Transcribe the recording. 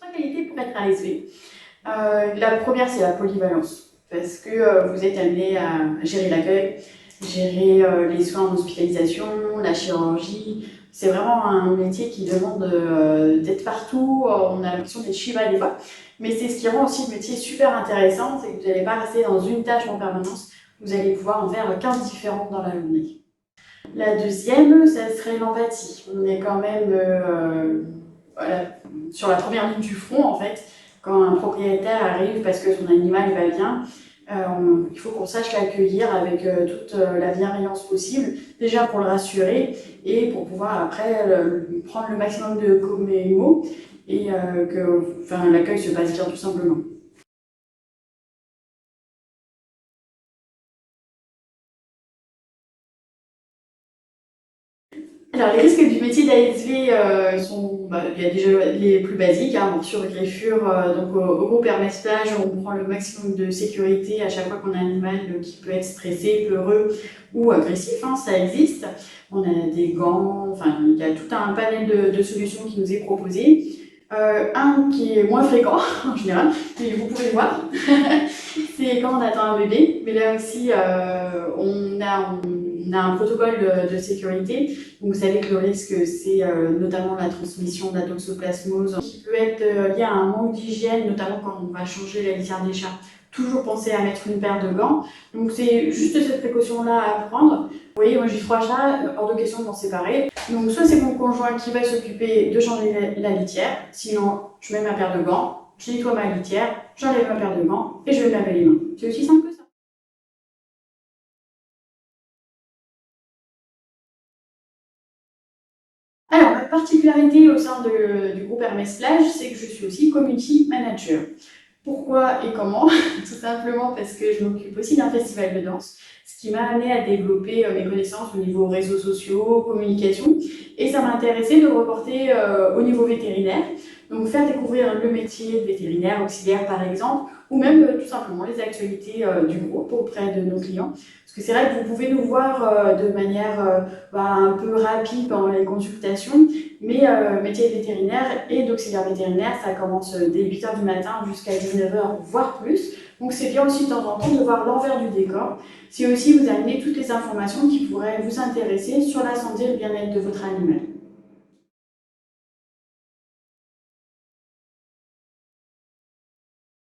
Trois qualités pour être ASV. La première, c'est la polyvalence, parce que vous êtes amené à gérer l'accueil, gérer les soins en hospitalisation, la chirurgie. C'est vraiment un métier qui demande d'être partout. On a l'impression d'être Shiva des fois, mais c'est ce qui rend aussi le métier super intéressant, c'est que vous n'allez pas rester dans une tâche en permanence, vous allez pouvoir en faire 15 différentes dans la journée. La deuxième, ça serait l'empathie. On est quand même voilà, sur la première ligne du front en fait. Quand un propriétaire arrive parce que son animal va bien, il faut qu'on sache l'accueillir avec toute la bienveillance possible, déjà pour le rassurer et pour pouvoir après prendre le maximum de mots et que l'accueil se passe bien tout simplement. Alors, les risques du métier d'ASV sont, il y a déjà les plus basiques, morsure, greffure. Donc, au groupe Hermès Plage, on prend le maximum de sécurité à chaque fois qu'on a un animal qui peut être stressé, peureux ou agressif, ça existe. On a des gants, enfin, il y a tout un panel de solutions qui nous est proposé. Un qui est moins fréquent en général, mais vous pouvez le voir, c'est quand on attend un bébé. Mais là aussi, on a un protocole de sécurité. Donc, vous savez que le risque, c'est notamment la transmission de la toxoplasmose, qui peut être liée à un manque d'hygiène, notamment quand on va changer la litière des chats. Toujours penser à mettre une paire de gants. Donc, c'est juste cette précaution-là à prendre. Vous voyez, moi j'ai 3 chats, hors de question de m'en séparer. Donc, soit c'est mon conjoint qui va s'occuper de changer la litière, sinon je mets ma paire de gants, je nettoie ma litière, j'enlève ma paire de gants et je vais me laver les mains. C'est aussi simple que ça. Alors, la particularité au sein du groupe Hermès Plage, c'est que je suis aussi community manager. Pourquoi et comment? Tout simplement parce que je m'occupe aussi d'un festival de danse, ce qui m'a amené à développer mes connaissances au niveau réseaux sociaux, communication, et ça m'a intéressé de reporter au niveau vétérinaire, donc faire découvrir le métier de vétérinaire auxiliaire par exemple, ou même tout simplement les actualités du groupe auprès de nos clients. Parce que c'est vrai que vous pouvez nous voir de manière un peu rapide pendant les consultations, mais métier vétérinaire et d'auxiliaire vétérinaire, ça commence dès 8h du matin jusqu'à 19h, voire plus. Donc c'est bien aussi de temps en temps de voir l'envers du décor. C'est aussi vous amener toutes les informations qui pourraient vous intéresser sur la santé et le bien-être de votre animal.